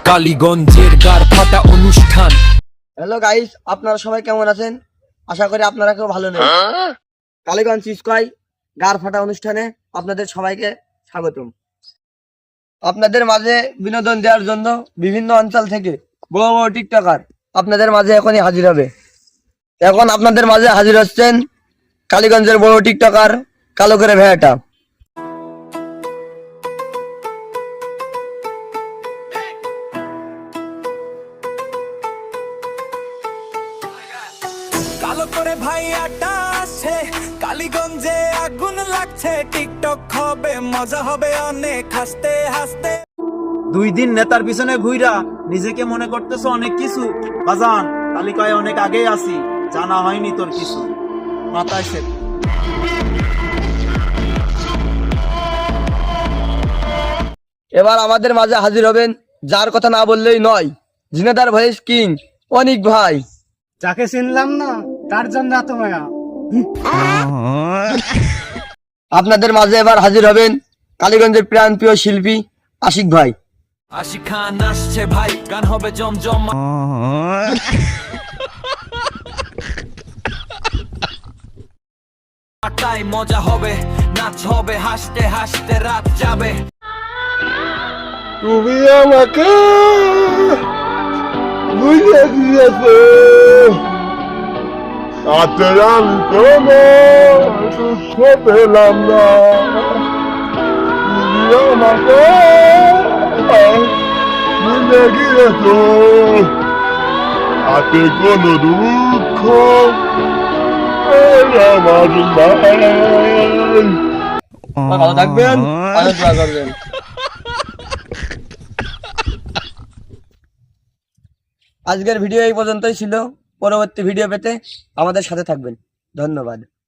কালীগঞ্জের গাড় ফাটা অনুষ্ঠান। হ্যালো গাইস, আপনারা সবাই কেমন আছেন? আশা করি আপনারা কেউ ভালো নেই। কালীগঞ্জ স্কোয়ার গার ফাটা অনুষ্ঠানে আপনাদের সবাইকে স্বাগতম। আপনাদের মাঝে বিনোদন দেওয়ার জন্য বিভিন্ন অঞ্চল থেকে বড় বড় টিকটকার আপনাদের মাঝে এখনই হাজির হবে। এখন আপনাদের মাঝে হাজির হচ্ছেন কালীগঞ্জের বড় টিকটকার কালো করে ভেড়াটা। কালো করে ভাইয়াটা আসছে, কালীগঞ্জে আগুন লাগছে, টিকটক হবে, মজা হবে অনেক, হাসতে হাসতে। 2 দিন নেতার পিছনে ঘুইরা নিজেকে মনে করতেছো অনেক কিছু। বাজান তালিকায় অনেক আগেই আছি, জানা হয়নি তোর কিছু। মাথায় সে এবার আমাদের মাঝে হাজির হবেন যার কথা না বললেই নয়, জিনেদার ভয়েস কিং অনিক ভাই। যাকে চিনলাম না তার জন্য এত মায়া। আপনাদের মাঝে এবার হাজির হবেন কালীগঞ্জের প্রাণপ্রিয় শিল্পী আশিক ভাই। আশিক খান আসছে ভাই, গান হবে জমজম। তাই মজা হবে, নাচ হবে, হাসতে হাসতে রাত যাবে। তুমি আমাকে বুঝে দিয়েছো, তাতে আমি কোনো দুঃখ পেলাম না। তুমি আমাকে বুঝে গিয়েছো, তাতে কোনো দুঃখ আমার নাই। ভালো থাকবেন, অনেক দোয়া করবেন। আজকের ভিডিও এই পর্যন্তই ছিল। পরবর্তী ভিডিও পেতে আমাদের সাথে থাকবেন। ধন্যবাদ।